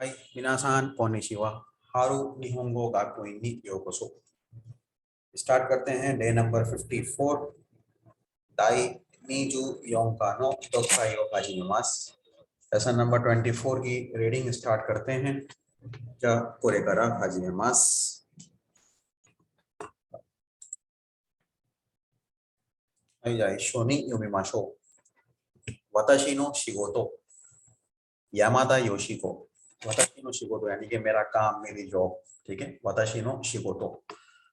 はい、皆さん、こんにちは。हारू निहोंगो गाक्को नी योकोसो। Start करते हैं day number 54 दाई Niju योंकानो तोकायो हाजिमास। Lesson number 24 की रीडिंग स्टार्ट करते हैं। जा कोरेकारा हाजिमास। आई जाए शोनी योमिमाशो वताशी नो शिगोतो यामादा योशिको। वताशी नो शिगोतो यानी कि मेरा काम, मेरी जॉब। ठीक है, वताशी नो शिगोतो।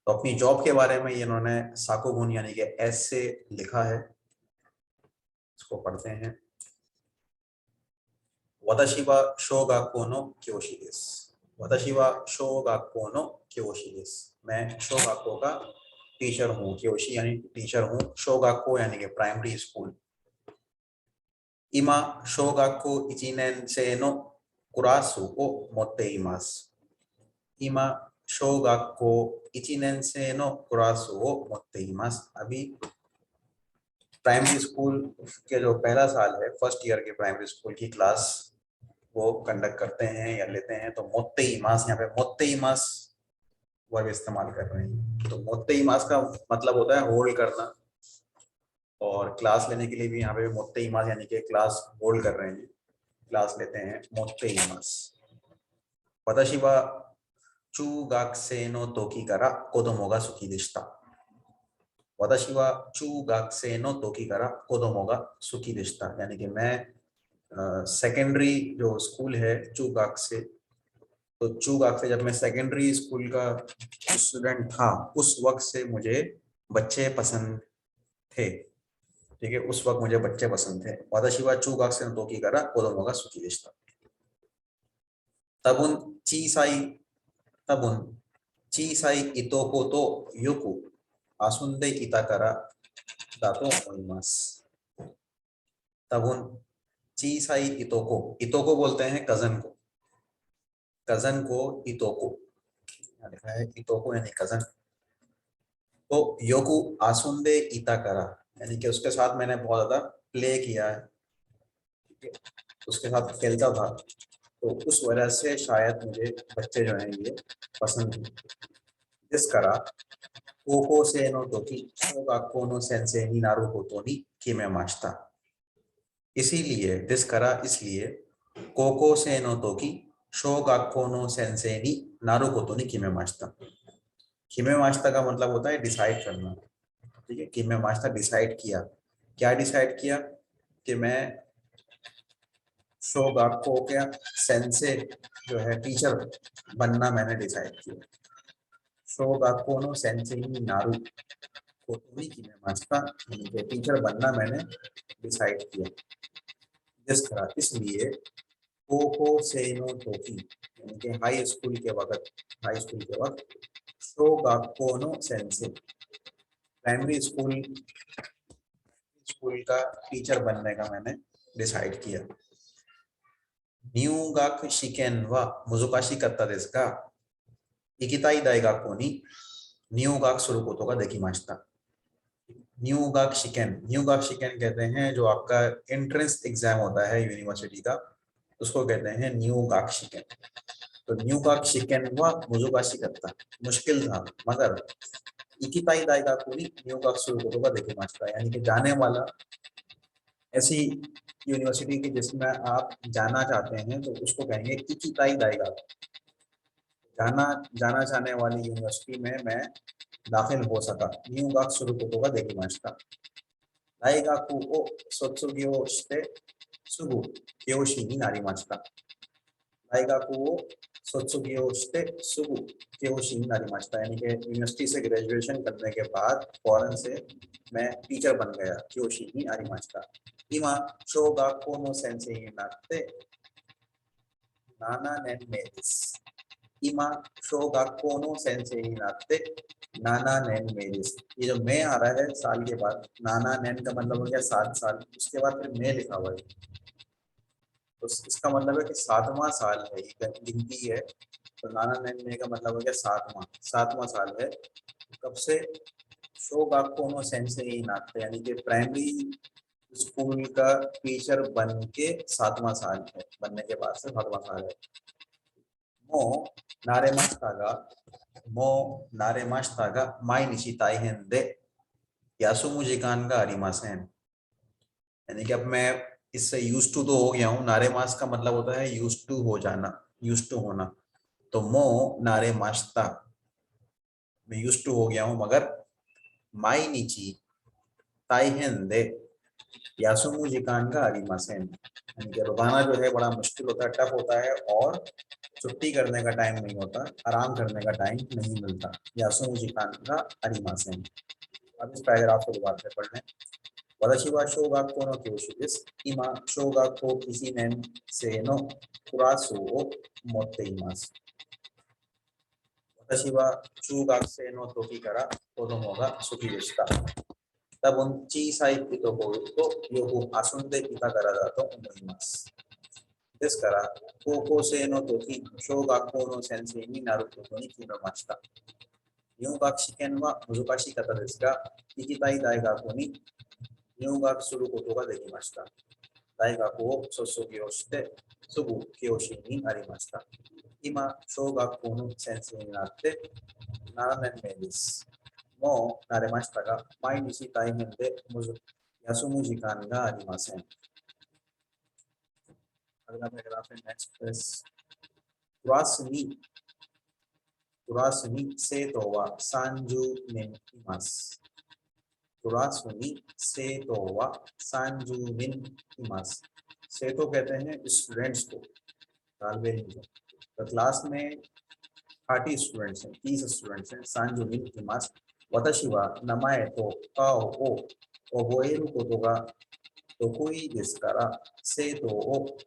तो अपनी जॉब के बारे में इन्होंने साकुगुन यानी कि एस से लिखा है। इसको पढ़ते हैं। वताशी वा शोगाक्को नो क्योशी देसु। वताशी वा शोगाक्को नो क्योशी देसु। मैं शोगाक्को का टीचर हूँ। क्योशी यानी टीचर हूँ। शोगाक्को यानी कि प्राइमरी स्कूल। इमा शोगाक्को 1年生のクラスを持っています。今小学校1年生のクラスを持っています。अभी प्राइमरी स्कूल के जो पहला साल है, फर्स्ट ईयर के प्राइमरी स्कूल की क्लास वो कंडक्ट करते हैं या लेते हैं। तो मोत्ते इमास, यहाँ पे मोत्ते इमास वर्ब इस्तेमाल कर रहे हैं। तो मोत्ते इमास का मतलब होता है होल्ड करना, और क्लास लेने के लिए भी यहाँ पे मोत्ते इमास यानी कि क्लास होल्ड कर रहे हैं, क्लास लेते हैं। मोत्ते इमास। वताशी वा 中学生の時から子供が好きでした。私は中学生の時から子供が好きでした。यानी कि मैं सेकेंडरी जो स्कूल है चूगाक से, तो चूगाक से जब मैं सेकेंडरी स्कूल का स्टूडेंट था उस वक्त से मुझे बच्चे पसंद थे। ठीक है, उस वक्त मुझे बच्चे पसंद थे। वताशी वा चूगाक सेの時から子供が好きでした。多分小さい多分小さいいとことよく遊んでいたからだと思います。多分小さいいとこ、いとこ बोलते हैं कजन को, कजन को इतोको लिखा है। इतोको यानी कजन। तो योकु आसुंदे इताकरा यानी कि उसके साथ मैंने बहुत ज्यादा प्ले किया है, उसके साथ खेलता था, तो उस वजह से शायद मुझे बच्चे जो हैं ये पसंद हैं। जिस करा कोको से नो तोकी शोगाक्को नो सेंसेई नी नारु होतो नी किमेमाशिता। इसीलिए दिस करा इसलिए कोको से नो तोकी शोगाक्को नो सेंसेई नी नारु होतो नी किमेमाशिता। किमेमाशिता का मतलब होता है डिसाइड करना। ठीक है, किमेमाशिता डिसाइड किया। क्या डिसाइड किया कि मैं शोगाक्को के सेंसे जो है टीचर बनना मैंने डिसाइड किया। शोगाक्को नो सेंसेई नी नारु होतो नी किमेमाशिता, टीचर बनना मैंने डिसाइड किया। जिस तरह इसलिए कोको से नो तोकी यानी कि हाई स्कूल के वक्त शोगाक्को नो सेंसे प्राइमरी स्कूल का टीचर बनने का मैंने डिसाइड किया। न्यूगाक शिकेन वा मुजुकाशी कत्ता देसु का इकिताई दाइगाको नी न्यूगाक सुरुकोतो का देकिमाशिता। न्यूगाक शिकेन कहते हैं जो आपका एंट्रेंस एग्जाम होता है यूनिवर्सिटी का, उसको कहते हैं न्यूगाक शिकेन। तो न्यूगाक शिकेन वा मुजुकाशी कत्ता मुश्किल था, मगर इकिताई दाइगाको नी न्यूगाक सुरुकोतो का देकिमाशिता यानी कि जाने वाला ऐसी यूनिवर्सिटी की जिसमें आप जाना चाहते हैं तो उसको कहेंगे इकिताई दाइगाको। जाना चाहने वाली यूनिवर्सिटी में मैं दाखिल हो सका। न्यूगाक सुरुकोतो का देकिमाशिता। दाइगाकु ओ सोत्सुग्यो शिते सुगु क्योशी नी नारिमाशिता। दाइगाकु ओ सोत्सुग्यो शिते सुगु क्योशी नी नारिमाशिता यानी कि यूनिवर्सिटी से ग्रेजुएशन करने के बाद फौरन से मैं टीचर बन गया। क्योशी नी नारिमाशिता। इमा शोगाक्को नो सेंसेई नी नात्ते 7年目です。इमा शोगाक्को नो सेंसेई नी नात्ते 7年目です。ये जो मैं आ रहा है साल के बाद, 7年का मतलब हो गया 7 साल, उसके बाद फिर मैं लिखा हुआ है, तो इसका मतलब है कि 7वां साल है, ये गिनती है। तो 7年目का मतलब हो गया 7वां साल है। कब से? शोगाक्को नो सेंसेई नी नात्ते यानी कि प्राइमरी स्कूल का टीचर बन के 7वां साल है, बनने के बाद से 7वां साल है। もう慣れましたが、もう慣れましたが、毎日大変で休む時間がありません। यानी कि अब मैं इससे यूज टू तो हो गया हूँ। नारे मास का मतलब होता है यूज टू हो जाना, यूज टू होना। तो मो नारे मास्ता, मैं यूज टू हो गया हूँ, मगर माई नीची ताइहेन दे यासुमु जिकान का आरिमासेन, यानी कि रोजाना जो है बड़ा मुश्किल होता है, टफ होता है, और छुट्टी करने का टाइम नहीं होता, आराम करने का टाइम नहीं मिलता। यासुमु जिकान का आरिमासेन। अब इस पैराग्राफ को दोबारा से पढ़ लें। 私は小学校の教師です。今、小学校1年生のクラスを持っています。私は中学生の時から子供が好きでした。多分小さい人とよく遊んでいたからだと思います。ですから、高校生の時、小学校の先生になることに決めました。入学試験は難しかったですが、行きたい大学に入学することができました。大学を卒業してすぐ教師になりました。今、小学校の先生になって7年目です。もう慣れましたが、毎日大変で休む時間がありません。अगला पैराग्राफ है नेक्स्टです。クラスに生徒は30人います。クラスに生徒は30人います。生徒कहते हैं स्टूडेंट्स को, तालिबे इल्म। तो क्लास में 30 स्टूडेंट्स हैं, 30 स्टूडेंट्स हैं। 30人います。私は名前と顔を覚えることが得意ですから、生徒を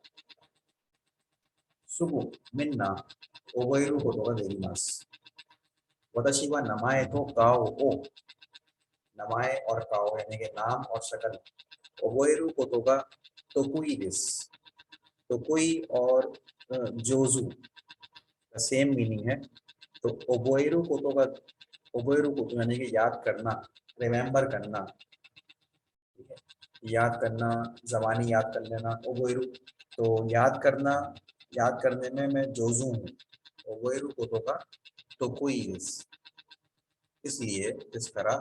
すぐみんな覚えることができます。私は名前と顔を、名前और顔यानी कि नाम और शक्ल, 覚えることが得意です। तोकुई और जोजू का सेम मीनिंग है। तो ओबोएरू कोतो का, ओबोएरू कोतो यानी कि याद करना, रिमेम्बर करना, ठीक है, याद करना, जबानी याद कर लेना, ओबोएरू। तो याद करना, याद करने में मैं जोजू हूँ। ओबोएरू कोतो का तोकुई दिस, इसलिए इस तरह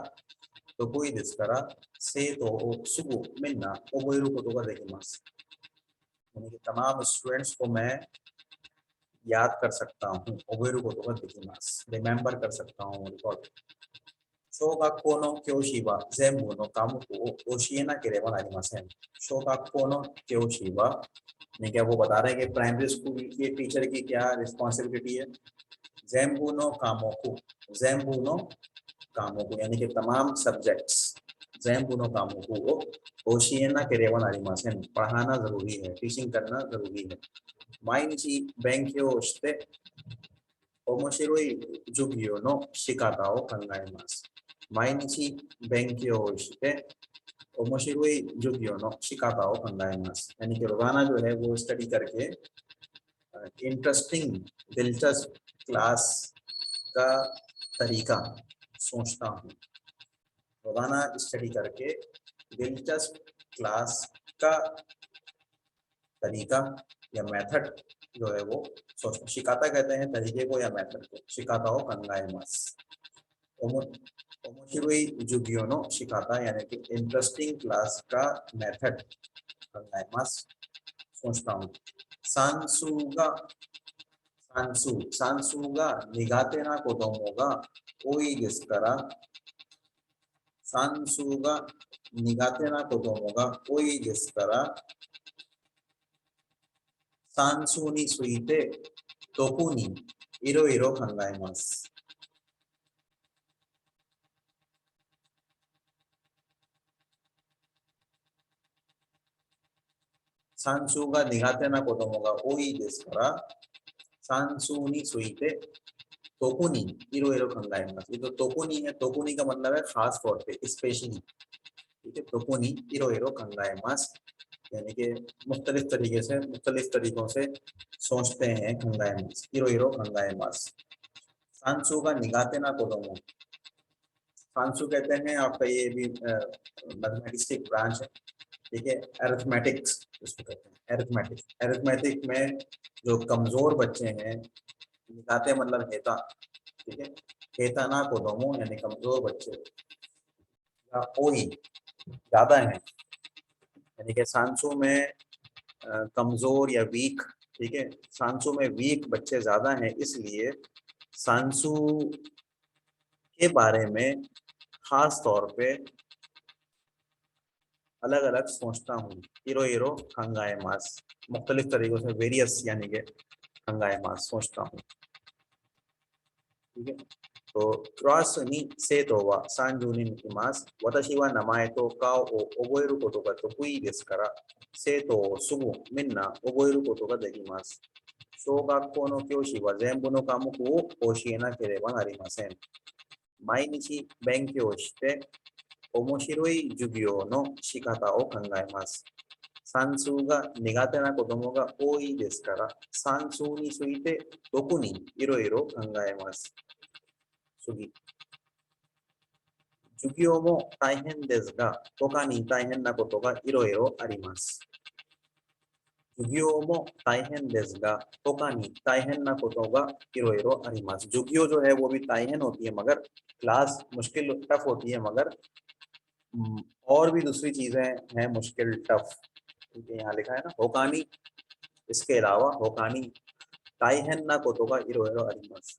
तोकुई दिस तरह से तो सुगु मिन्ना ओबोएरू कोतो का देकिमास, यानी कि तमाम स्टूडेंट्स को मैं याद कर सकता हूँ। ओबेरू को तो दिखिमास, रिमेम्बर कर सकता हूँ, रिकॉर्ड। 小学校の教師は全部の科目を教えなければなりません。小学校の教師は, नहीं क्या वो बता रहे हैं कि प्राइमरी स्कूल के टीचर की क्या रिस्पॉन्सिबिलिटी है। ज़ेम्बुनो कामोकु, ज़ेम्बुनो कामोकु यानी कि तमाम सब्जेक्ट्स, ज़ेम्बुनो कामोकु को ओशिएना केरेवा नारिमासेन, पढ़ाना जरूरी है, टीचिंग करना जरूरी है। 毎日勉強して面白い授業の仕方を考えます。毎日勉強して面白い授業の仕方を考えます。यानी कि रोजाना जो है वो स्टडी करके इंटरेस्टिंग, दिलचस्प क्लास का तरीका सोचता हूँ। रोजाना स्टडी करके दिलचस्प क्लास का तरीका या मेथड जो है वो सोचना। शिकाता कहते हैं तरीके को या मेथड को, शिकाता हो कंगाएमास। ओमोशिरोई जुगियो नो शिकाता यानी कि इंटरेस्टिंग क्लास का मेथड कंगाएमास, सोचता हूँ। सांसुगा, सांसुगा निगाते ना कोदोमो गा ओई देसु करा, सांसुगा निगाते ना कोदोमो गा ओई देसु करा, 算数について特にいろいろ考えます。算数が苦手な子供が多いですから、算数について特にいろいろ考えます。ये तो तोकुनी है, तोकुनी का मतलब है खास तौर पे, स्पेशली, ठीक है। तोकुनी इरो कंगाएमास यानी कि मुख्तलिफ तरीके से, मुख्तलिफ तरीकों से सोचते हैं, कंगाएमास, इरो कंगाएमास। सांसू का निगाते ना कोदोमो, सांसू कहते हैं आपका ये भी मैथमेटिक्स एक ब्रांच है, ठीक है। अरिथमेटिक्स इसको कहते हैं, अरिथमेटिक। अरिथमेटिक में जो कमजोर बच्चे हैं निगाते मतलब हेता, ठीक है। हेता ना कोदोमो यानी कमजोर बच्चे, या ओई ज्यादा है, यानी कि सांसू में कमजोर या वीक, ठीक है। सांसू में वीक बच्चे ज्यादा हैं, इसलिए सांसू के बारे में खास तौर पे अलग अलग सोचता हूँ। हीरो हीरो खंगाए मास, मुख्तलिफ तरीकों से, वेरियस यानी कि खंगाए मास सोचता हूँ, ठीक है। तो क्रॉस नी से तो वा सांजूनी निकिमास वताशी वा नमाए तो काओ ओ ओबोएरु कोतो ga तोकुई देसुから生徒をすぐみんな覚えることができます。小学校の教師は全部の科目を教えなければなりません。毎日勉強して面白い授業の仕方を考えます。算数が苦手な子供が多いですから、算数について特にいろいろ考えます。次。授業も大変ですが、他に大変なことがいろいろあります。授業も大変ですが、他に大変なことがいろいろあります。授業जो है वो भी ताइहेन होती है, मगर क्लास मुश्किल टफ होती है, मगर और भी दूसरी चीजें हैं मुश्किल टफ, ठीक है। यहाँ लिखा है ना होकानी, इसके अलावा होकानी ताइहेन ना कोतो का इरोइरो अरिमास,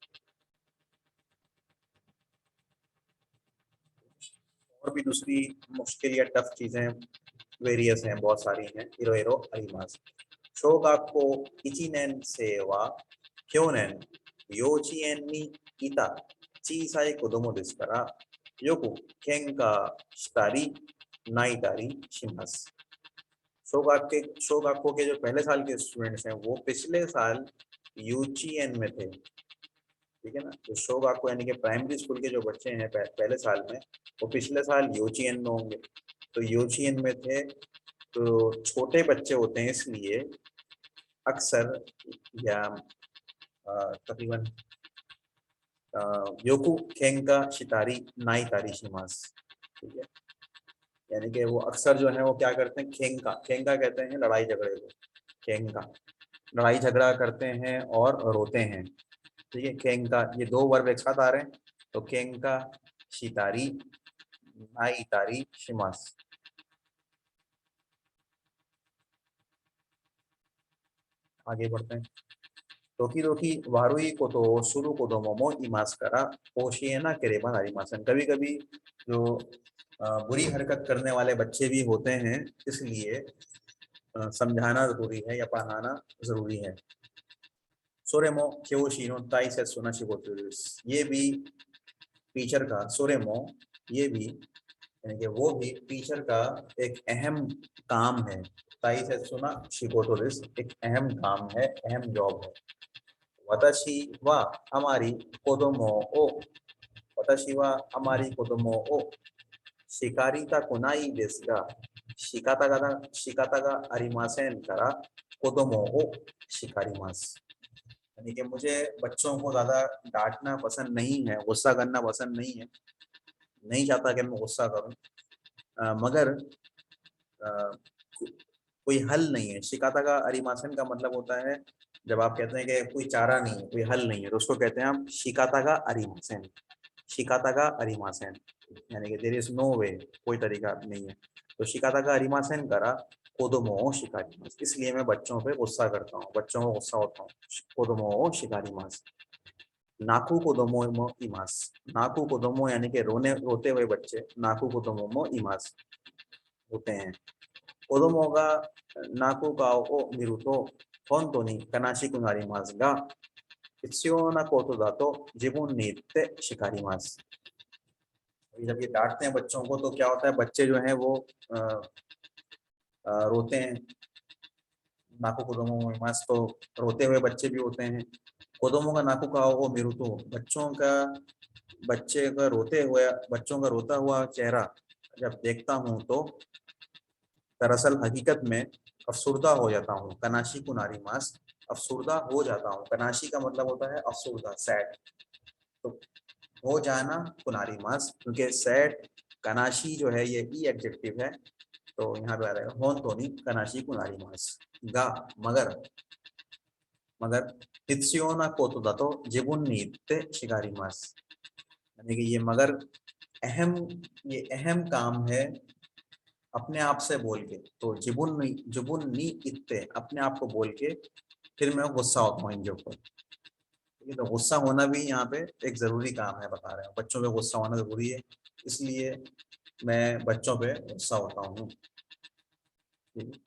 और भी दूसरी मुश्किल या टफ चीजें वेरियस हैं, बहुत सारी हैं। इरोइरो अरिमास। शोगाक्को इचिनेन से वा क्योनेन योचिएन नी इता चीसाई कोदोमो देसुからよく喧嘩したり泣いたりします。शोगाक्को के जो पहले साल के स्टूडेंट्स हैं वो पिछले साल यूजीएन में थे, ठीक है ना। तो शोगाक्को यानी कि प्राइमरी स्कूल के जो बच्चे हैं पहले साल में, वो पिछले साल यूजीएन में होंगे। तो यूजीएन में थे तो छोटे बच्चे होते हैं, इसलिए अक्सर या तकरीबन योकु खेंका शितारी नाई तारी शिमास, ठीक है। यानी कि वो अक्सर जो है वो क्या करते हैं, खेंका, खेंका कहते हैं लड़ाई झगड़े को, खेंका लड़ाई झगड़ा करते हैं और रोते हैं, ठीक है। खेंका, ये दो वर्ब एक साथ आ रहे हैं, तो खेंका शितारी नाई तारी शिमास। आगे बढ़ते हैं। टोकी टोकी वारुई को तो सुरु को दो मोमो इमास करा ओशिएना केरेबा नारिमासन। कभी कभी जो बुरी हरकत करने वाले बच्चे भी होते हैं, इसलिए समझाना जरूरी है या पढ़ाना जरूरी है। सोरेमो क्योशिनो ताई से सुना शिगोतुरुस, ये भी टीचर का, सोरेमो ये भी यानी कि वो भी टीचर का एक अहम काम है। ताई से सुना शिगोतुरुस एक अहम काम है, अहम जॉब है। वताशी वा हमारी कोदोमो ओ, वताशी वा हमारी कोदोमो ओ शिकारिता कोनाई देसु गा शिकाता गा आरिमासेन करा कोदोमो ओ शिकारिमास। यानी कि मुझे बच्चों को ज्यादा डांटना पसंद नहीं है, गुस्सा करना पसंद नहीं है, नहीं चाहता कि मैं गुस्सा करूं, मगर कोई हल नहीं है। शिकाता का अरिमासन का मतलब होता है जब आप कहते हैं कि कोई चारा नहीं है, कोई हल नहीं है, तो उसको कहते हैं हम शिकाता का अरिमासन, शिकाता का अरिमासन, यानी कि देयर इज नो वे, कोई तरीका नहीं है। तो शिकाता का अरिमासन करा कोदोमो शिकारिमास, इसलिए मैं बच्चों पे गुस्सा करता हूँ, बच्चों को गुस्सा होता हूँ। कोदोमो शिकारिमास। नाकू कोदोमो मो इमास, नाकू कोदोमो यानी कि रोते हुए बच्चे, नाकू कोदोमो मो इमास होते हैं। कोदोमो गा नाकू काओ ओ मिरु तो होंतो नी कनाशिकु नारिमास गा हित्सुयो ना कोतो दा तो जिबुन नि इत्ते शिकारिमास। जब ये डांटते हैं बच्चों को तो क्या होता है, बच्चे जो हैं वो रोते हैं। नाकू कोदोमो मो इमास, तो रोते हुए बच्चे भी होते हैं। कोदोमो का नाकू काओ ओ मिरु तो, बच्चे का रोते हुए, बच्चों का रोता हुआ चेहरा जब देखता हूँ तो दरअसल हकीकत में अफसुर्दा हो जाता हूँ। कनाशी कुनारी मास, अफसुर्दा हो जाता हूँ। कनाशी का मतलब होता है अफसुर्दा, सैड। तो हो जाना कुनारी मास, क्योंकि सैड कनाशी जो है ये ई एडजेक्टिव है, तो यहाँ पे आ रहेगा होन तो नहीं कनाशी कुनारी मास गा, मगर मगर हित्सियोना कोतो दा तो जिबुन नीते शिकारी मास, यानी कि ये मगर अहम, ये अहम काम है अपने आप से बोल के। तो जिबुन नी इत्ते, अपने आप को बोल के फिर मैं गुस्सा होता हूँ इनके ऊपर। ठीक है, तो गुस्सा होना भी यहाँ पे एक जरूरी काम है, बता रहे हैं बच्चों पे गुस्सा होना जरूरी है, इसलिए मैं बच्चों पे गुस्सा होता हूँ। ठीक है।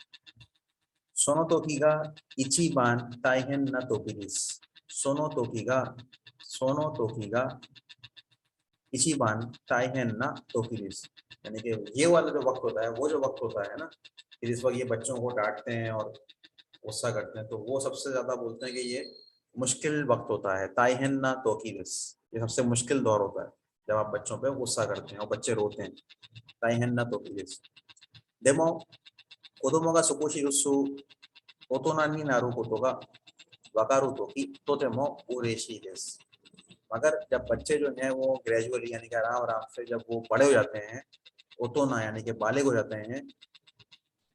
その時が一番大変な時です。その時が、その時が一番大変な時です। यानी कि ये वाला जो वक्त होता है, वो जो वक्त होता है ना, कि जिस वक्त ये बच्चों को डांटते हैं और गुस्सा करते हैं, तो वो सबसे ज्यादा बोलते हैं कि ये मुश्किल वक्त होता है। ताइहेन ना तोकीरिस, ये सबसे मुश्किल दौर होता है जब आप बच्चों पे गुस्सा करते हैं और बच्चे रोते हैं। ताइहेन ना तोकीरिस। डेमो 子供が少しずつ大人になることがわかるとき、とても嬉しいです。मगर जब बच्चे जो हैं वो ग्रेजुअली यानी कि आराम आराम से जब वो बड़े हो जाते हैं, ओतोना यानी कि बालिग हो जाते हैं,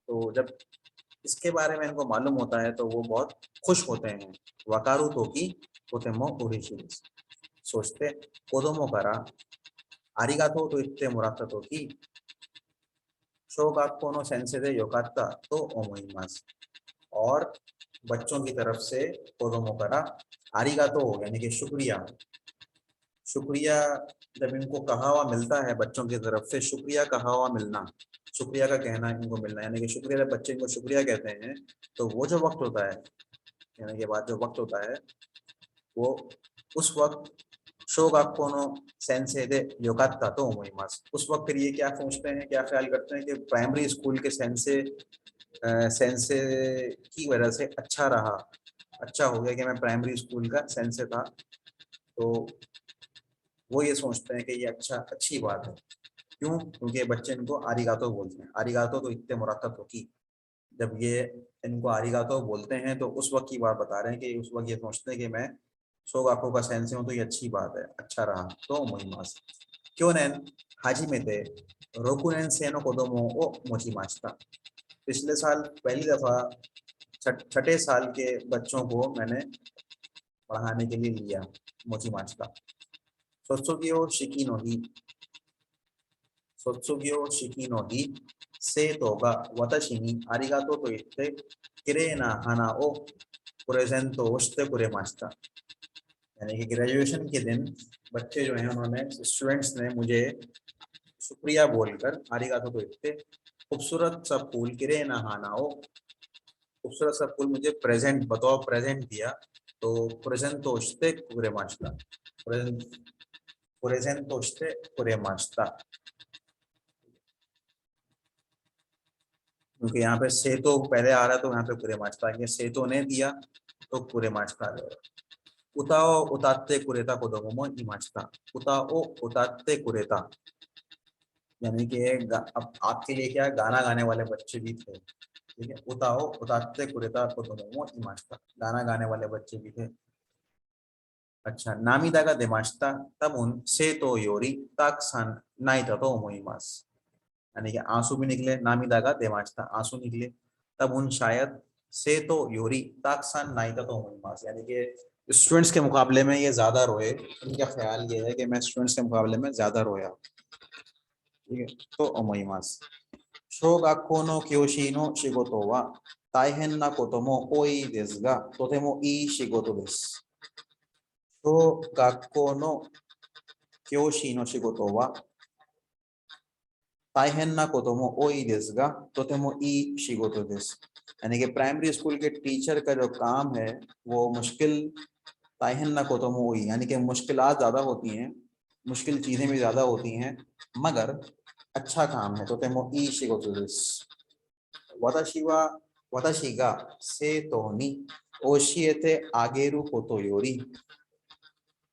तो जब इसके बारे में इनको मालूम होता है तो वो बहुत खुश होते हैं। वकारू तो की तोतेमो उरेशी देसु। そして子供からありがとうと言ってもらったとき、小学校の先生でよかったと思います。और बच्चों की तरफ से कोदोमो करा आरिगातो यानी कि शुक्रिया, शुक्रिया जब इनको कहा हुआ मिलता है बच्चों की तरफ से, शुक्रिया कहा हुआ मिलना, शुक्रिया का कहना इनको मिलना, यानी कि शुक्रिया, जब बच्चे इनको शुक्रिया कहते हैं तो वो जो वक्त होता है, यानी कि बाद जो वक्त होता है वो उस वक्त शो गाक्को नो सेंसे दे योकात्ता तो ओमोइमास, उस वक्त फिर ये क्या सोचते हैं, क्या ख्याल करते हैं कि प्राइमरी स्कूल के सेंसे सेंसे की वजह से अच्छा रहा, अच्छा हो गया कि मैं प्राइमरी स्कूल का सेंसे था, तो वो ये सोचते हैं कि ये अच्छी बात है। क्यों? क्योंकि बच्चे इनको आरिगातो बोलते हैं। आरिगातो तो इतने मुराकब हो की जब ये इनको आरिगातो बोलते हैं तो उस वक्त की बात बता रहे हैं कि उस वक्त ये सोचते हैं कि मैं शोगाको का सेंसे हूँ, तो ये अच्छी बात है, अच्छा रहा तो मोहिमास। क्यों नेन हाजी में थे रोकुनेन सेनो कोदोमो ओ मोचिमास्ता, पिछले साल पहली दफा छठे साल के बच्चों को मैंने पढ़ाने के लिए लिया मोचिमास्ता। सोत्सुगियो शिकी नो ही, सोत्सुगियो शिकी नो ही सेतो गा वताशीにありがとうと言って綺麗な花をプレゼントをしてくれました। यानी कि ग्रेजुएशन के दिन बच्चे जो हैं उन्होंने, स्टूडेंट्स ने मुझे शुक्रिया बोलकर आरिगातो तो इतने खूबसूरत सा फूल किरे ना हाना हो, खूबसूरत सा फूल मुझे प्रेजेंट बतौर प्रेजेंट दिया। तो प्रेजेंट तो उस्ते पूरे मास्ता, प्रेजेंट तो उस्ते पूरे मास्ता, क्योंकि यहाँ पे से तो पहले आ रहा है तो यहाँ पे पूरे मास्ता आएंगे, से तो ने दिया तो पूरे मास्ता आ जाएगा। उताओ उताते कुरेता को दो मोमो इमाचता, उताओ उताते कुरेता, यानी कि अब आपके लिए क्या गाना गाने वाले बच्चे भी थे। ठीक है, उताओ उताते कुरेता को दो मोमो इमाचता, गाना गाने वाले बच्चे भी थे। अच्छा, नामिदा का देमाचता तब उन से तो योरी ताकसान नाइता तो मोइमास, यानी कि आंसू भी निकले, नामिदा का देमाचता आंसू निकले, तब उन शायद से तो योरी ताकसान नाइता तो मोइमास, यानी कि स्टूडेंट्स के मुकाबले में ये ज्यादा रोए। उनका ख्याल ये है कि मैं स्टूडेंट्स के मुकाबले में ज्यादा रोया। ठीक है, तो ओमोइमास। 小学校の教師の仕事は大変なことも多いですが、とてもいい仕事です。小学校の教師の仕事は大変なことも多いですが、とてもいい仕事です। यानी कि प्राइमरी स्कूल के टीचर का जो काम है वो मुश्किल, ताहिन ना कोतोमो हुई यानी कि मुश्किलात ज़्यादा होती हैं, मुश्किल चीज़ें भी ज़्यादा होती हैं, मगर अच्छा काम है। तो तेमो ई शिगोतो देसु। वताशी वा वताशी गा सेतो नि ओशिएते आगेरु कोतो योरी,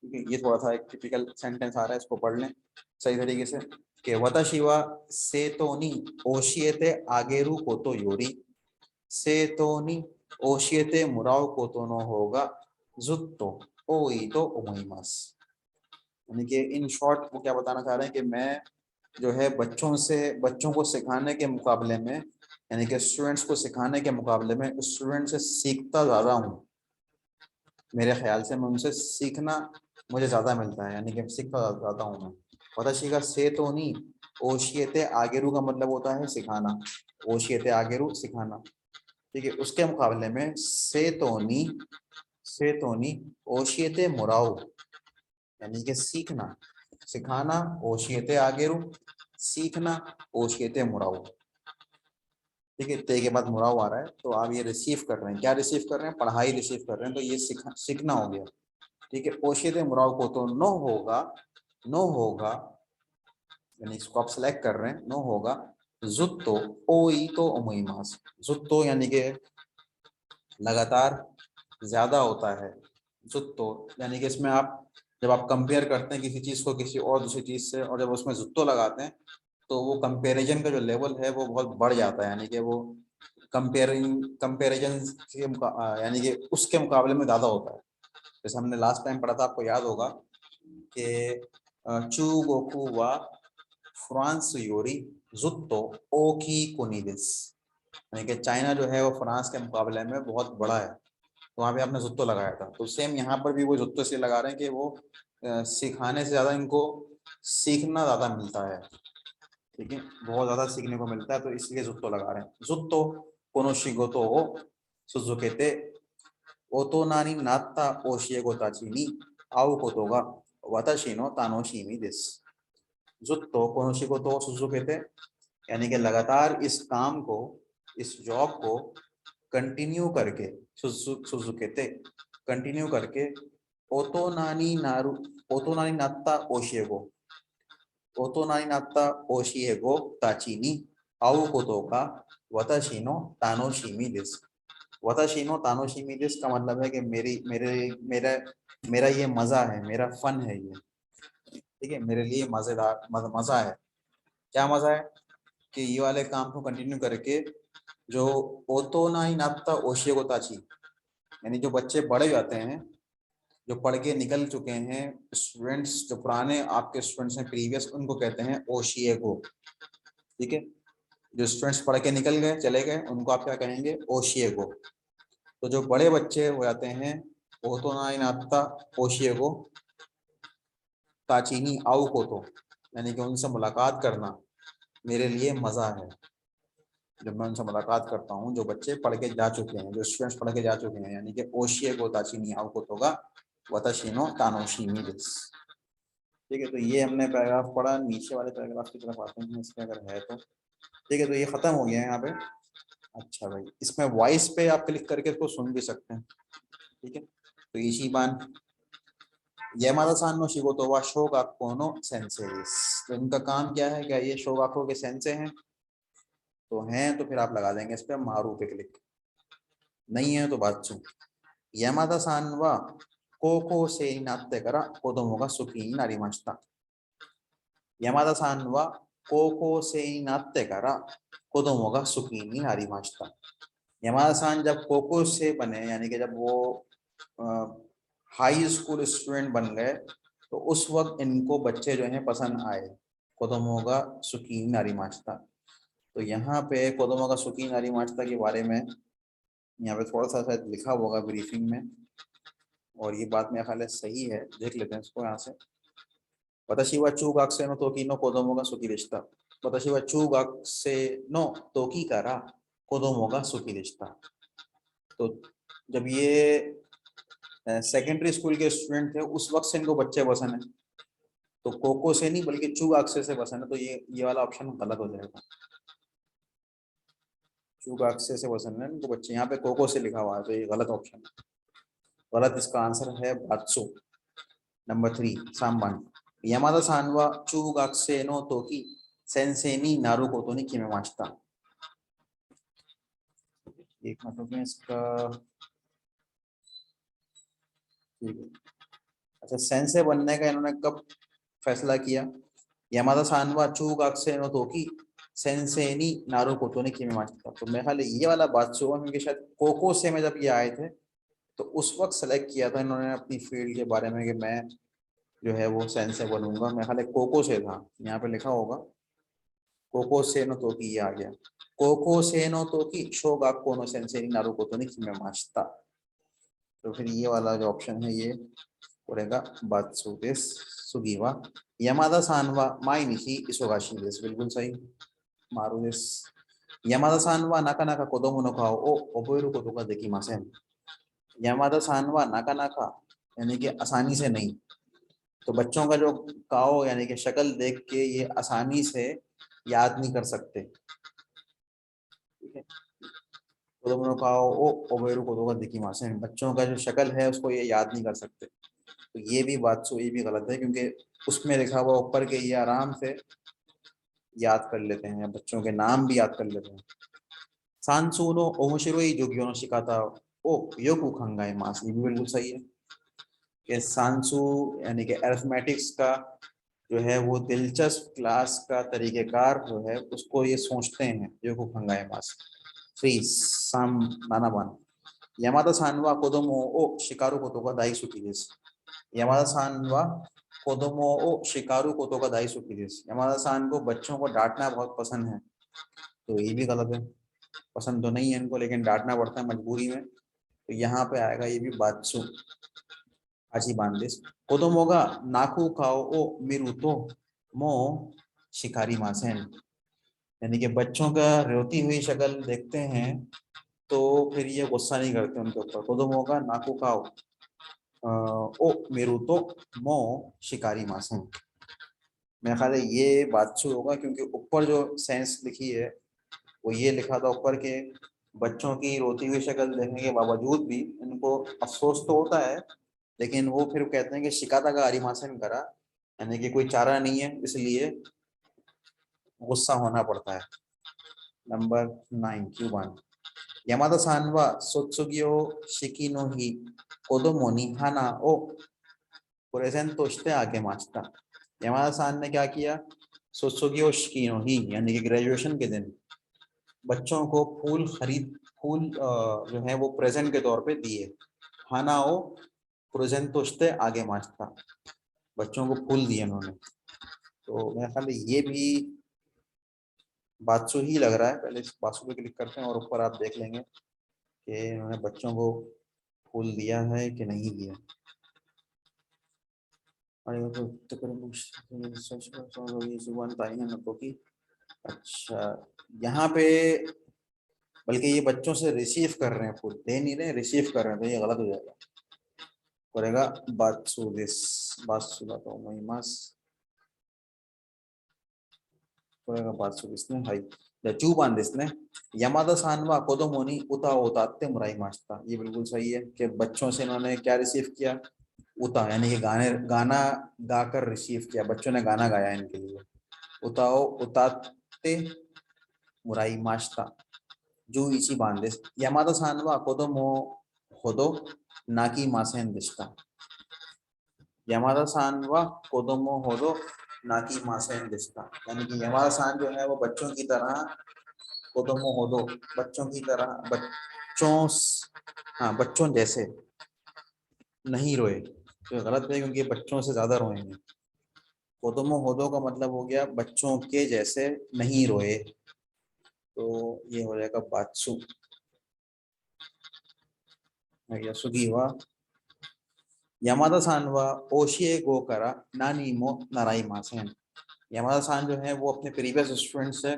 ये थोड़ा सा एक टिपिकल सेंटेंस आ रहा है, इसको पढ़ लें सही तरीके से कि वताशी वा सेतो नि ओशिएते आगेरु कोतो योरी सेतो नि ओशिएते मुराओ कोतो नो होगा जुत्तो ओई तो ओमोइमास। यानी कि इन शॉर्ट वो क्या बताना चाह रहे हैं कि मैं जो है बच्चों को सिखाने के मुकाबले में, यानी कि स्टूडेंट्स को सिखाने के मुकाबले में स्टूडेंट से सीखता ज़्यादा हूँ। मेरे ख्याल से मैं उनसे सीखना मुझे ज़्यादा मिलता है, यानी कि सीखता ज़्यादा हूँ मैं। वताशी का से तो नहीं, ओशियते आगेरू का मतलब होता है सिखाना, ओशियते आगेरू सिखाना, ठीक है। उसके मुकाबले में से तो नहीं ओशियते मुराओ, यानी कि सीखना, सिखाना ओशियते आगेरू, सीखना ओशियते मुराओ, ठीक है। ते के बाद मुराओ आ रहा है, तो आप ये रिसीव कर रहे हैं, क्या रिसीव कर रहे हैं, पढ़ाई रिसीव कर रहे हैं, तो ये सीखना हो गया, ठीक है। ओशियते मुराओ को तो नो होगा, यानी इसको आप सेलेक्ट कर रहे हैं, नो होगा, जुत्तो ओई तो ओमोइमास, जुत्तो यानी कि लगातार, ज्यादा होता है, जुत्तो यानी कि इसमें आप जब आप कंपेयर करते हैं किसी चीज को किसी और दूसरी चीज से, और जब उसमें जुत्तो लगाते हैं तो वो कंपैरिजन का जो लेवल है वो बहुत बढ़ जाता है, यानी कि वो कंपेरिजन यानी कि उसके मुकाबले में ज्यादा होता है। जैसे हमने लास्ट टाइम पढ़ा था, आपको याद होगा कि चू गोकू वा फ्रांस योरी जुत्तो ओकी कोनिदिस, यानी कि चाइना जो है वो फ्रांस के मुकाबले में बहुत बड़ा है, तो वहाँ पे आपने जुत्तो लगाया था। तो सेम यहाँ पर भी वो जुत्तो से लगा रहे हैं कि वो सिखाने से ज़्यादा इनको सीखना ज़्यादा मिलता है, ठीक है, बहुत ज़्यादा सीखने को मिलता है, तो इसलिए जुत्तो लगा रहे हैं। जुत्तो कोनो शिगोतो हो सुजुकेते ओतो नानी नात्ता ओशिएगो ताची नी आओ कोतो गा वाताशी नो तानोशिमी देस। जुत्तो कोनो शिगोतो सुजुकेते, यानी कि लगातार इस काम को, इस जॉब को कंटिन्यू करके, सुजुकेते कंटिन्यू करके, ओतो नानी नारू ओतो नानी नात्ता ओशिएगो, ओतो नानी नात्ता ओशिएगो ताचीनी आउ कोतो का वताशी नो तानोशिमी देस। वताशी नो तानोशिमी देस का मतलब है कि मेरी मेरे मेरा मेरा ये मजा है, मेरा फन है ये, ठीक है, मेरे लिए मजेदार मजा है। क्या मजा है कि ये वाले काम को कंटिन्यू करके जो ओतो नाई नात्ता ओशिएगो ताची, यानी जो बच्चे बड़े जाते हैं, जो पढ़ के निकल चुके हैं स्टूडेंट्स, जो पुराने आपके स्टूडेंट्स हैं प्रीवियस, उनको कहते हैं ओशिएगो, ठीक है। जो स्टूडेंट्स पढ़ के निकल गए, चले गए, उनको आप क्या कहेंगे, ओशिएगो। तो जो बड़े बच्चे हो जाते हैं, ओतो नाई नात्ता ओशिएगो ताचीनी आओ कोतो, यानी कि उनसे मुलाकात करना मेरे लिए मजा है। जब मैं उनसे मुलाकात करता हूँ, जो बच्चे पढ़ के जा चुके हैं, जो स्टूडेंट्स पढ़ के जा चुके हैं, यानी कि ओशिएगो ताचीनी आओ कोतो गा वताशिनो तानोशिमी देस, ठीक है। तो ये हमने पैराग्राफ पढ़ा, नीचे वाले पैराग्राफ की तरफ आते हैं इसमें अगर है तो, ठीक है। तो ये खत्म हो गया है यहाँ पे। अच्छा भाई, इसमें वॉइस पे आप क्लिक करके इसको सुन भी सकते हैं, ठीक है। तो इशिबान यामादा सान नो शिगोतो वा शोगाक्को नो सेंसेई देसु, तो इनका काम क्या है, क्या ये शोगाक्को के सेंसे हैं, तो हैं तो फिर आप लगा देंगे इस पे मारू पे क्लिक, नहीं है तो बात्सु। यामादा सान वा कोको से नात्ते करा कोदोमो गा सुखीになりました。山田さんは高校生になってから子供が好きになりました。山田さん जब कोको से बने, यानी कि जब वो हाई स्कूल स्टूडेंट बन गए, तो उस वक्त इनको बच्चे जो हैं पसंद आए, कोदोमो गा सुकी नारी मास्ता। तो यहाँ पे कोदोमो गा सुकी नारी मास्ता के बारे में यहाँ पे थोड़ा सा शायद लिखा होगा ब्रीफिंग में, और ये बात मेरा ख्याल है सही है, देख लेते हैं इसको यहाँ से। वताशी वा चूगाक्से नो तोकी नो कोदोमो गा सुकी देशिता। वताशी वा चूगाक्से नो तोकी कारा कोदोमो गा सुकी देशिता। तो जब ये सेकेंडरी स्कूल के स्टूडेंट थे, उस वक्त से इनको बच्चे पसंद है, तो कोको से नहीं बल्कि चूगाक्से से पसंद है, तो ये वाला ऑप्शन गलत हो जाएगा। चूगाक्से से पसंद है इनको बच्चे, यहाँ पे कोको से लिखा हुआ है, तो ये गलत ऑप्शन है, गलत। इसका आंसर है बात्सु, नंबर 3 सामान। यामादा सान वा चूगाक्से नो तोकी सेंसेई नी नारू कोतो नि किमेमाशिता। एक मतलब में इसका, ठीक है। अच्छा, सेंसे बनने का इन्होंने कब फैसला किया, यामादा सान वा चूगाक्से नो तोकी सेंसेई नी नारू कोतो नि किमेमाशिता। तो मेरे ख्याल ये वाला बात्सु हुआ, क्योंकि शायद कोको से में जब ये आए थे तो उस वक्त सेलेक्ट किया था इन्होंने अपनी फील्ड के बारे में कि मैं जो है वो सेंसे बनूंगा। मेरे ख्याल कोको से था, यहाँ पे लिखा होगा कोको से नो तोकी, ये आ गया कोको से नो तोकी शोगाक्को नो सेंसेई नी नारू कोतो नि किमेमाशिता। तो फिर ये वाला जो ऑप्शन है ये पड़ेगा बात्सु देस सुगीवा यमादा सानवा माई निशी इसोगाशी देस, बिल्कुल सही मारू देस। यमादा सानवा नाका नाका कोदोमो नो काओ ओ ओबेरु कोतो गा देकिमासेन। यमादा सानवा नाका नाका यानी कि आसानी से नहीं, तो बच्चों का जो काओ यानी कि शक्ल देख के ये आसानी से याद नहीं कर सकते, ठीक है। कोदोमो नो काओ ओ ओबेरु कोतो गा देकिमासेन, बच्चों का जो शक्ल है उसको ये याद नहीं कर सकते। तो ये भी बात सो ये भी गलत है, क्योंकि उसमें लिखा हुआ ऊपर के ये आराम से याद कर लेते हैं, बच्चों के नाम भी याद कर लेते हैं। सांसू नो ओमोशिरोई जोगियो नो शिकाता ओ योकु खंगाई मास, ये भी बिल्कुल सही है कि सांसू यानी कि अरिथमेटिक्स का जो है वो दिलचस्प क्लास का तरीकेकार जो है उसको ये सोचते हैं योकु खंगाई मास। थ्री साम नानाबान यमादा सानवा कोदोमो ओ शिकारू कोतो का दाई सुकी देस। यमादा सान व कोदोमो ओ शिकारू कोतो का दाई सुकी देस, यमादा सान को बच्चों को डांटना बहुत पसंद है, तो ये भी गलत है। पसंद तो नहीं है इनको लेकिन डांटना पड़ता है मजबूरी में, तो यहाँ पे आएगा ये भी बात्सु आजी बांदेस। कोदोमो का नाकू खाओ ओ मिरु तो मो शिकारी मासेन, यानी कि बच्चों का रोती हुई शक्ल देखते हैं तो फिर ये गुस्सा नहीं करते उनके ऊपर। कोदोमो का नाकू खाओ ओ मेरू तो मो शिकारी मासूम, मेरा ख्याल है ये बातचू होगा, क्योंकि ऊपर जो सेंस लिखी है वो ये लिखा था ऊपर के बच्चों की रोती हुई शक्ल देखने के बावजूद भी इनको अफसोस तो होता है, लेकिन वो फिर कहते हैं कि शिकाता का आरिमासन करा, यानी कि कोई चारा नहीं है इसलिए गुस्सा होना पड़ता है। नंबर 9 क्यूबान यमादा सान वा सोत्सुगियो शिकी नो ही कोदोमो नि हाना ओ प्रेजेंट तोしてあげました। यमादा सान ने क्या किया, सोत्सुगियो शिकी नो ही यानी कि ग्रेजुएशन के दिन बच्चों को फूल जो है वो प्रेजेंट के तौर पे दिए। हाना ओ प्रेजेंट तोしてあげました, बच्चों को फूल दिए उन्होंने। तो मेरा ख्याल है ये भी बातसु ही लग रहा है। पहले इस बातसु पे क्लिक करते हैं और ऊपर आप देख लेंगे कि उन्होंने बच्चों को फूल दिया है कि नहीं दिया। अच्छा यहाँ पे बल्कि ये बच्चों से रिसीव कर रहे हैं, फूल दे नहीं रहे, रिसीव कर रहे हैं, तो ये गलत हो जाएगा। करेगा बातसु दिस बातसु दा तो महिमास करेगा बातसु दिस ने हाई द चूबान दिस ने यमादा सानवा कोदोमोनी उता उताते मुराई मास्ता, ये बिल्कुल सही है कि बच्चों से इन्होंने क्या रिसीव किया, उता यानी कि गाना गाकर रिसीव किया, बच्चों ने गाना गाया इनके लिए। उताओ उताते मुराई मास्ता जू इची बांदेस यमादा सानवा कोदोमो होदो नाकी मासेन दिस्ता। यमादा सान व कोदोमो होदो नाकी मासेन दिस्ता, यानी कि यमादा सान जो है वो बच्चों की तरह, कोदोमो होदो बच्चों की तरह, हाँ बच्चों जैसे नहीं रोए, तो गलत है क्योंकि बच्चों से ज्यादा रोएंगे। कोदोमो होदो का मतलब हो गया बच्चों के जैसे नहीं रोए, तो ये हो जाएगा बात्सु या सुगीवा। यमादा सान व ओशिए गो करा नानी मो नाराई मासेन, यमादा सान जो है वो अपने प्रीवियस स्टूडेंट से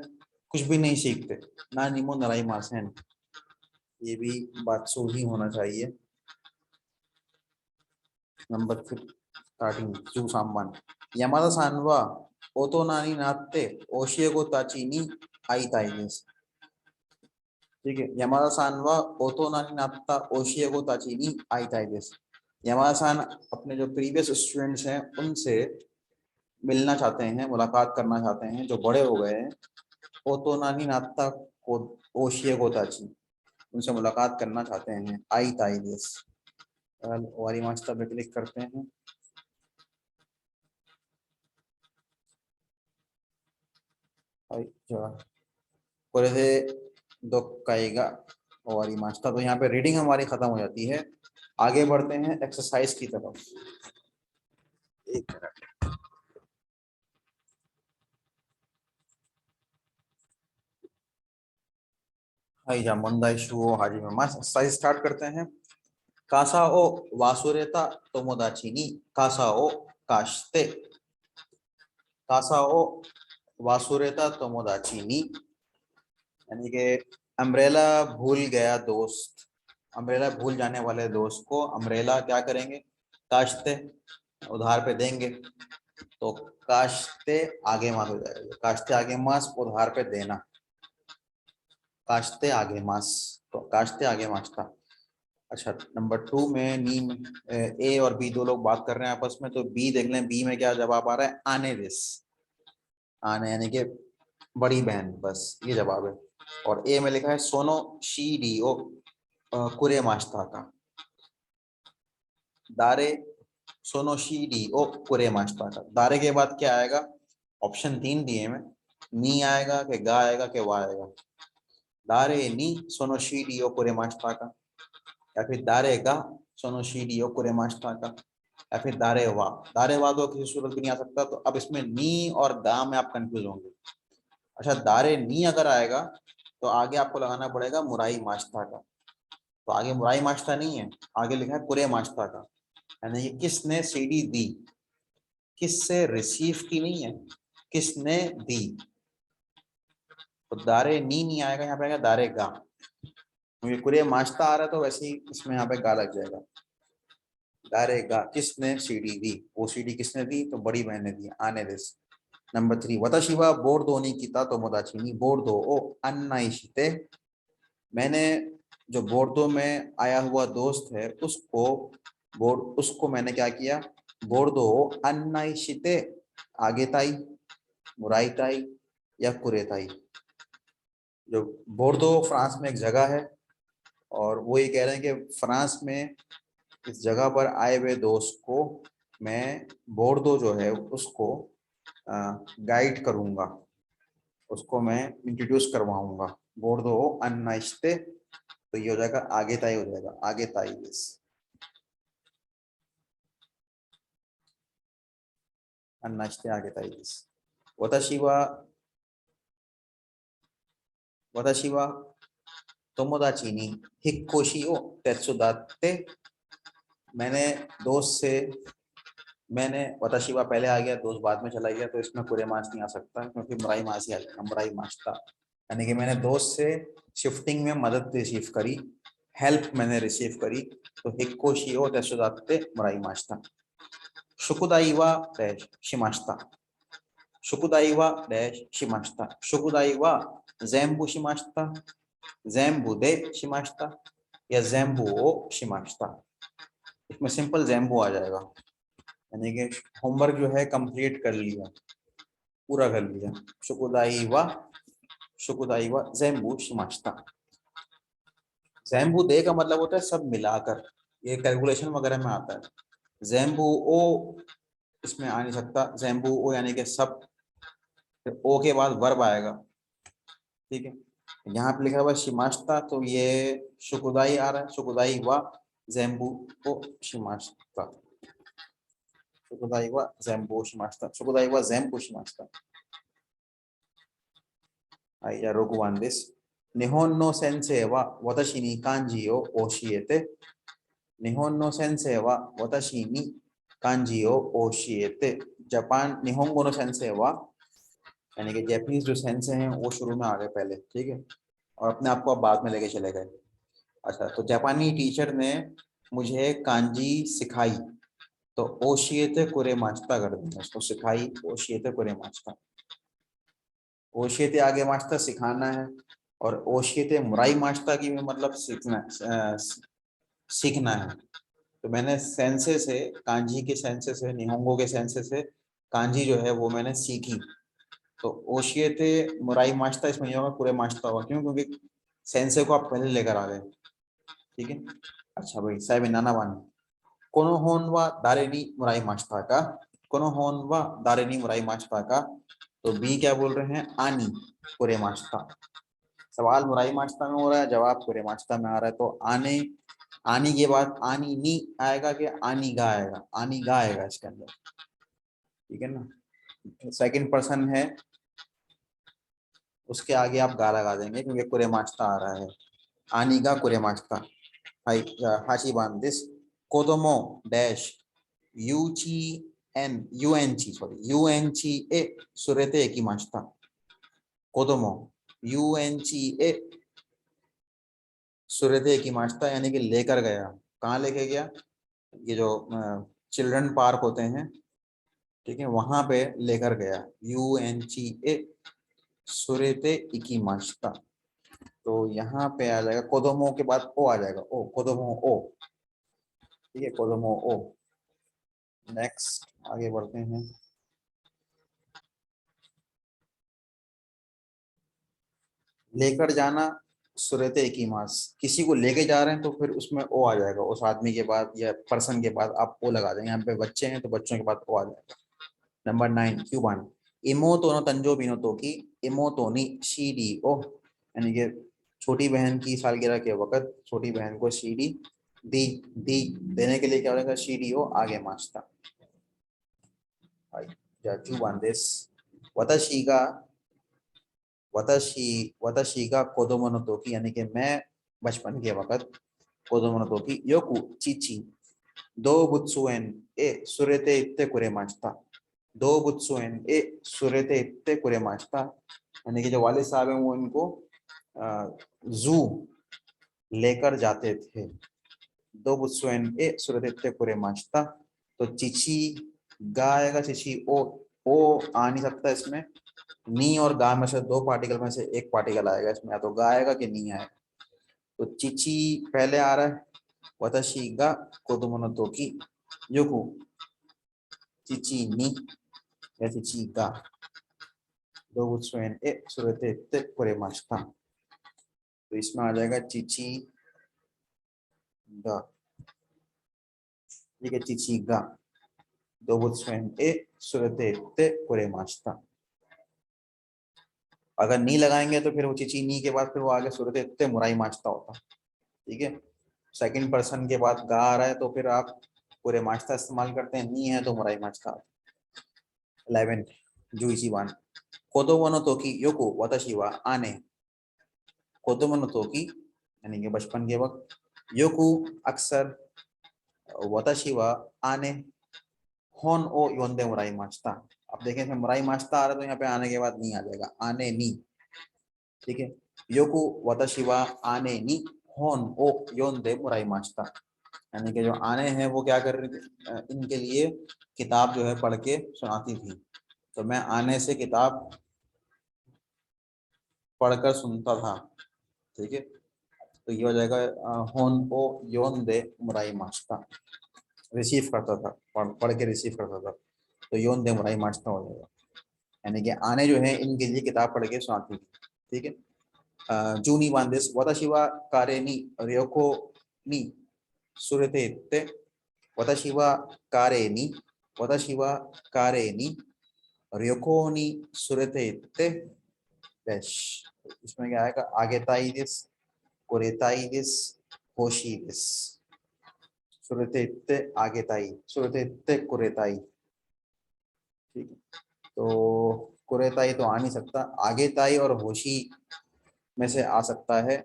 कुछ भी नहीं सीखते, नानी मो नाराई मासेन, ये भी बात्सु ही होना चाहिए। नंबर 5 स्टार्टिंग जू सामान यमादा सान व ओतो नानी नाते ओशिए गो ताची नी आई ताइस, ठीक है। यमादा सान व ओतो नानी नाता ओशिए गो ताची नी आई ताइस, यमादा सान अपने जो प्रीवियस स्टूडेंट्स हैं उनसे मिलना चाहते हैं, मुलाकात करना चाहते हैं जो बड़े हो गए हैं। ओतो नानी नाता को ओशिए गोताची, उनसे मुलाकात करना चाहते हैं। आई ताई देस वारी मास्टर पे क्लिक करते हैं। और ऐसे दो काएगा वारी मास्टर, तो यहाँ पे रीडिंग हमारी खत्म हो जाती है। आगे बढ़ते हैं एक्सरसाइज की तरफ। एक मिनट। हाई जा मंदा इशू हाजी में एक्सरसाइज स्टार्ट करते हैं। कासा ओ वासुरेता तोमोदाची नी कासा ओ काशते, कासा ओ वासुरेता तोमोदाची नी, यानी कि अम्ब्रेला भूल गया दोस्त, अम्ब्रेला भूल जाने वाले दोस्त को अम्ब्रेला क्या करेंगे, काशते उधार पे देंगे, तो काशते आगे मास हो जाएगा, काशते आगे मास उधार पे देना, काशते आगे मास, तो काशते आगे मास था। अच्छा नंबर 2 में नी में ए और बी दो लोग बात कर रहे हैं आपस में, तो बी देख लें, बी में क्या जवाब आ रहा है, आने दिस, आने यानी कि बड़ी बहन, बस ये जवाब है। और ए में लिखा है सोनो शी डी ओ कुरे मास्ता का, दारे सोनो शी डी ओ कुरे मास्ता का, दारे के बाद क्या आएगा, ऑप्शन 3 दिए में, नी आएगा कि गा आएगा कि वा आएगा, दारे नी सोनो शी डी ओ कुरे मास्ता का, या फिर दारे गा सोनो शी डी ओ कुरे मास्ता का, या फिर दारे वा तो किसी सूरत भी नहीं आ सकता, तो अब इसमें नी और गा में आप कंफ्यूज होंगे। अच्छा दारे नी अगर आएगा तो आगे आपको लगाना पड़ेगा मुराई मास्ता का, तो आगे मुराई मास्ता नहीं है, आगे लिखा है कुरे मास्ता का, यानी ये किसने सीडी दी, किससे रिसीव की नहीं है, किसने दी, तो दारे नी नहीं आएगा, यहाँ पे आएगा दारे गा, क्योंकि कुरे मास्ता आ रहा है तो वैसे ही इसमें यहाँ पे गा लग जाएगा, दारे गा किसने सीडी दी, वो सीडी किसने दी, तो बड़ी बहन ने दी, आने दिस। नंबर 3 वताशिवा बोर्डो नी किता तो मोदाची नी बोर्डो ओ अन्ना इशिते, मैंने जो बोर्डो में आया हुआ दोस्त है उसको मैंने क्या किया, बोर्डो अन्ना इशिते आगे ताई, मुराई ताई या कुरे ताई। जो बोर्डो फ्रांस में एक जगह है और वो ये कह रहे हैं कि फ्रांस में इस जगह पर आए हुए दोस्त को मैं बोर्डो जो है उसको गाइड करूंगा, उसको मैं इंट्रोड्यूस करवाऊंगा, बोर्डो अन्नाइस्ते, तो ये हो जाएगा आगे ताई, हो जाएगा आगे ताई दिस, अन्नाइस्ते आगे ताई दिस। वताशिवा वताशिवा तोमोदाची नी हिक्कोशी ओ तेत्सुदाते, मैंने दोस्त से, मैंने वताशिवा पहले आ गया, दोस्त बाद में चला गया, तो इसमें पूरे मास नहीं आ सकता क्योंकि मुराई मास ही आ जाएगा, मुराई मास था, यानी कि मैंने दोस्त से शिफ्टिंग में मदद रिसीव करी, हेल्प मैंने रिसीव करी, तो हिक्कोशी ओ तेत्सुदाते मुराई मास था। शुकुदाई वा डैश शिमाश्ता, शुकुदाई वा डैश शिमाश्ता, शुकुदाई वा ज़ेम्बू शिमाश्ता, ज़ेम्बू दे शिमाश्ता या ज़ेम्बू ओ शिमाश्ता, इसमें सिंपल ज़ेम्बू आ जाएगा, यानी कि होमवर्क जो है कंप्लीट कर लिया, पूरा कर लिया, शुकुदाई वा ज़ेम्बू शिमाश्ता। ज़ेम्बू दे का मतलब होता है सब मिलाकर, ये कैलकुलेशन वगैरह में आता है, ज़ेम्बू ओ इसमें आ नहीं सकता, ज़ेम्बू ओ यानी कि सब, फिर ओ के बाद वर्ब आएगा, ठीक है, यहाँ पे लिखा हुआ शिमाश्ता, तो ये शुकुदाई आ रहा है, शुकुदाई वा ज़ेम्बू ओ शिमाश्ता, शुकुदाई वा ज़ेम्बू शिमाश्ता, शुकुदाई वा ज़ेम्बू शिमाश्ता।はい、じゃあ6番です。日本の先生は私に漢字を教えて。日本の先生は私に漢字を教えて。जापान निहोंगो नो सेंसे वा, यानी कि जैपनीज जो सेंसे हैं वो शुरू में आ गए पहले, ठीक है, और अपने आप को अब बाद में लेके चले गए। अच्छा तो जापानी टीचर ने मुझे कांजी सिखाई, तो ओशिएते कुरे मास्ता कर देंगे उसको, सिखाई ओशिएते कुरे मास्ता, ओशियते आगे मास्ता सिखाना है, और ओशियते मुराई मास्ता की भी मतलब सीखना है, तो मैंने सेंसे से, कांजी के सेंसे से, निहोंगो के सेंसे से कांजी जो है वो मैंने सीखी, तो ओशियते मुराई मास्ता इसमें नहीं होगा, पूरे मास्ता होगा, क्यों, क्योंकि सेंसे को आप पहले लेकर आ गए, ठीक है। अच्छा भाई साहब नाना वन, कोनो होन वा दारेनी मुराई मास्ता का, कोनो होन वा दारेनी मुराई मास्ता का, तो बी क्या बोल रहे हैं, आनी पूरे मास्ता, सवाल मुराई मास्ता में हो रहा है, जवाब पूरे मास्ता में आ रहा है, तो आने, आनी के बाद आनी नी आएगा कि आनी गा आएगा, आनी गा आएगा इसके अंदर, ठीक है ना, सेकंड पर्सन है उसके आगे आप गा लगा देंगे क्योंकि कुरे मास्ता आ रहा है, आनी गा कुरे मास्ता, はい、じゃあ8番です。子供 dash 遊園地へ連れて行きました。子供遊園地へ連れて行きました यानी कि लेकर गया। कहाँ लेके गया? ये जो चिल्ड्रन पार्क होते हैं, ठीक है, वहां पे लेकर गया। यूएनची ए सुरेते इकीमाश्ता। तो यहाँ पे आ जाएगा कोदोमो के बाद ओ आ जाएगा। ओ कोदोमो ओ, ठीक है, कोदोमो ओ। नेक्स्ट आगे बढ़ते हैं। लेकर जाना सुरेते इकीमास, किसी को लेके जा रहे हैं तो फिर उसमें ओ आ जाएगा। उस आदमी के बाद या पर्सन के बाद आप ओ लगा देंगे। यहाँ पे बच्चे हैं तो बच्चों के बाद ओ आ जाएगा। नंबर 9 क्यूबान इमोतो नो तंजो बिनोतो की इमोतो नी सीडी ओ, यानी कि छोटी बहन की सालगिरह के वक्त छोटी बहन को सीडी दी। दी देने के लिए क्या होगा? सीडी ओ आगे मास्ता।じゃあ10番です。私が子供の時 यानी कि मैं बचपन के वक्त 子供の時よく父動物園へ連れて行ってくれました。動物園へ連れて行ってくれました。यानी कि जो वाले साहब हैं वो इनको जू लेकर जाते थे। 動物園へ連れて行ってくれました। तो चिची गा आएगा। चिची ओ आ नहीं सकता इसमें। नी और गा में से दो पार्टिकल में से एक पार्टिकल आएगा इसमें, या तो गा आएगा कि नी आएगा। तो चिची पहले आ रहा है। वताशी गा कोदोमो नो तोकी योकु चिची नी या चिची गा दोबुत्सुएन ए सुरेते इत्ते कुरेमाशिता। तो इसमें आ जाएगा चिची गा, ठीक है, चिची गा दोबुत्सुएन ए सुरेते इत्ते कुरेमाशिता। अगर नी लगाएंगे तो फिर वो चिची नी के बाद फिर वो आगे सुरेते इत्ते मुराई माचता होता, ठीक है। सेकंड पर्सन के बाद गा आ रहा है तो फिर आप पूरे माचता इस्तेमाल करते हैं, नी है तो मुराई माचता। 11 11番子供の時よく私は姉子供の時 यानी कि बचपन के वक्त योकु अक्सर वताशी वा आने होन ओ योंदे मुराई माचता। अब देखें इसमें मुराई माचता आ रहा है तो यहाँ पे आने के बाद नहीं आ जाएगा, आने नी, ठीक है। योकु वताशी वा आने नी होन ओ योंदे मुराई माचता, यानी कि जो आने हैं वो क्या कर रही थी, इनके लिए किताब जो है पढ़ के सुनाती थी। तो मैं आने से किताब पढ़कर सुनता था, ठीक है। तो ये हो जाएगा होन ओ योन दे मुराई मास्ता, रिसीव करता था, पढ़ के रिसीव करता था। तो योन दे मुराई मास्ता हो जाएगा, यानी कि आने जो है इनके लिए किताब पढ़ के सुनाती थी, ठीक है। जूनी बांदेस वताशी वा कारे नी रियोको नी सुरते इत्ते वताशी वा कारे नी वताशी वा कारे नी रियोको नी सुरते इत्ते डैश। इसमें क्या आएगा? आगेताई दिस कोरेताई दिस होशी दिस। सुरते इत्ते आगेताई सुरते इत्ते कोरेताई, ठीक है। तो कोरेताई तो आ नहीं सकता, आगेताई और होशी में से आ सकता है।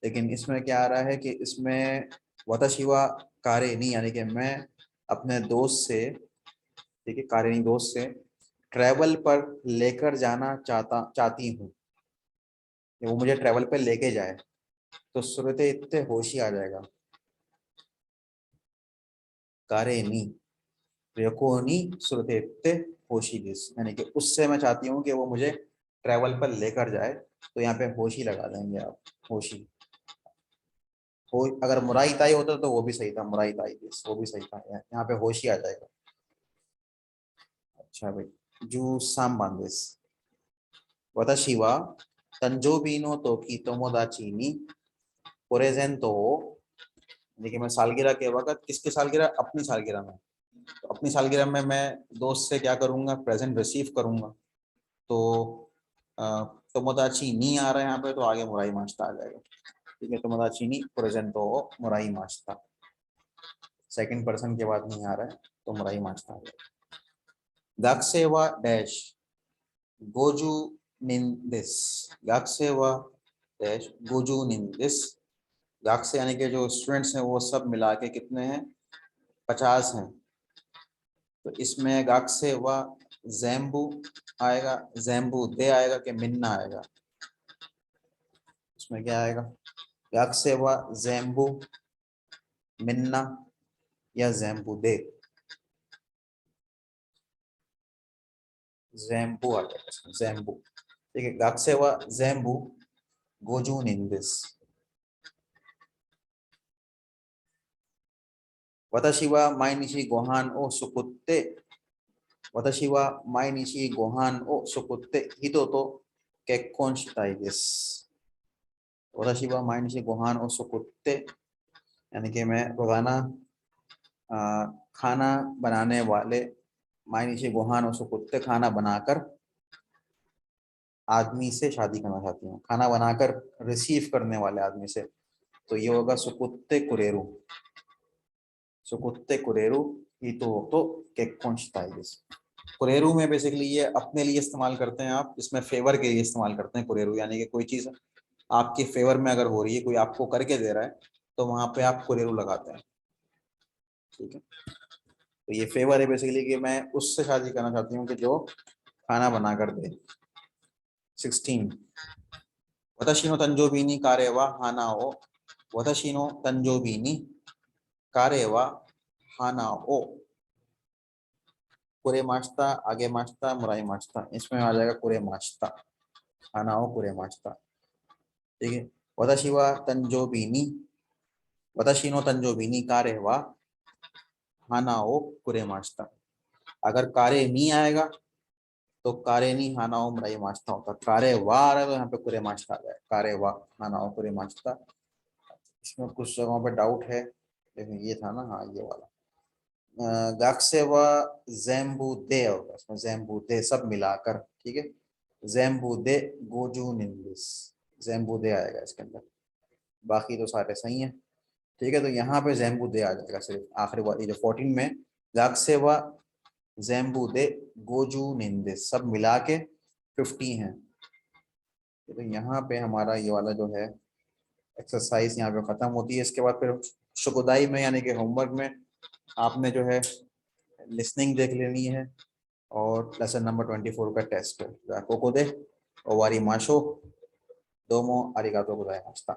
लेकिन इसमें क्या आ रहा है कि इसमें वताशिवा कारे नहीं, यानी कि मैं अपने दोस्त से, ठीक है, कारेनी दोस्त से ट्रैवल पर लेकर जाना चाहती हूँ, वो मुझे ट्रैवल पर लेके जाए। तो सुरते इत्ते होशी आ जाएगा। कारेनी रियोकोनी सुरते इत्ते होशी दिस, यानी कि उससे मैं चाहती हूँ कि वो मुझे ट्रैवल पर लेकर जाए। तो यहाँ पे होशी लगा देंगे आप, होशी। हो अगर मुराई ताई होता तो वो भी सही था, मुराई ताई दिस वो भी सही था, यहाँ पे होशी आ जाएगा। अच्छा भाई, जू साम बांदेस वताशी वा तंजोबी नो तोकी तोमोदाची नी प्रेजेंटो, देखिए मैं सालगिरह के वक्त, किसकी सालगिरह? अपनी सालगिरह में। तो अपनी सालगिरह में मैं दोस्त से क्या करूंगा? प्रेजेंट रिसीव करूंगा। तो तोमोदाची नी आ रहा है यहाँ पे, तो आगे मुराई मास्ता आ जाएगा, ठीक है। तोमोदाची नी प्रेजेंटो मुराई मास्ता, सेकंड पर्सन के बाद नहीं आ रहा है तो मुराई मास्ता आ जाएगा। गाक्सेवा डैश गोजू निंदिस, गाक्सेवा डैश गोजू निंदिस गाक्से यानी कि जो स्टूडेंट्स हैं वो सब मिला के कितने हैं, 50 हैं। तो इसमें गाक्से व ज़ैम्बू आएगा, ज़ैम्बू दे आएगा कि मिन्ना आएगा, इसमें क्या आएगा, गाक्से व ज़ैम्बू मिन्ना या ज़ैम्बू दे, ज़ैम्बू आ जाएगा इसमें, ज़ैम्बू। ठीक है, गाक्से व ज़ैम्बू गोजू निंदिस। वताशी वा माइनिशी गोहान ओ सुकुत्ते, वताशी वा माइनिशी गोहान ओ सुकुत्ते हितो तो केक्कोन शिताई देसु। वताशी वा माइनिशी गोहान ओ सुकुत्ते यानी कि मैं रोजाना खाना बनाने वाले, माइनिशी गोहान ओ सुकुत्ते खाना बनाकर आदमी से शादी करना चाहती हूँ, खाना बनाकर रिसीव करने वाले आदमी से। तो ये होगा सुकुत्ते कुरेरू, सुकुत्ते कुरेरू हितो तो केक्कोन शिताई देसु। कुरेरू में बेसिकली ये अपने लिए इस्तेमाल करते हैं आप, इसमें फेवर के लिए इस्तेमाल करते हैं कुरेरू, यानी कि कोई चीज आपके फेवर में अगर हो रही है, कोई आपको करके दे रहा है, तो वहां पे आप कुरेरू लगाते हैं। ठीक है, तो ये फेवर है बेसिकली कि मैं उससे शादी करना चाहती हूँ कि जो खाना बना कर दे। 16 वताशी नो तंजोबी नी कारे वा हाना ओ, वताशी नो तंजोबी नी कारे वा हाना ओ, कुरे माचता, आगे माचता, मुराई माचता, इसमें आ जाएगा कुरे माचता, हाना ओ कुरे माचता। ठीक है, वताशी वा तंजोबी नी, वताशी नो तंजोबी नी कारे वा हाना ओ कुरे माचता। अगर कारे नहीं आएगा तो कारे नहीं हानाओ मुराई माचता होता, कारे वा आ रहा है तो यहाँ पे कुरे माचता आ जाए, कारे वा हानाओ कुरे माचता। इसमें कुछ जगहों पे डाउट है, लेकिन ये था ना, हाँ ये वाला गाक्से व ज़ैम्बू दे होगा, इसमें ज़ैम्बू दे सब मिलाकर। ठीक है, ज़ैम्बू दे गोजू निंदिस, ज़ैम्बू दे आएगा इसके अंदर, बाकी तो सारे सही हैं। ठीक है, तो यहाँ पे ज़ैम्बू दे आ जाएगा सिर्फ आखिरी वाली जो 14 में, गाक्से व ज़ैम्बू दे गोजू निंदिस सब मिला के 50 हैं। तो यहाँ पे हमारा ये वाला जो है एक्सरसाइज यहाँ पे खत्म होती है। इसके बाद फिर शुकुदाई में यानी कि होमवर्क में आपने जो है लिसनिंग देख लेनी है और लेसन नंबर 24 का टेस्ट है। कोको दे ओवारी माशो दोमो आरिगातो गोजाइमासिता।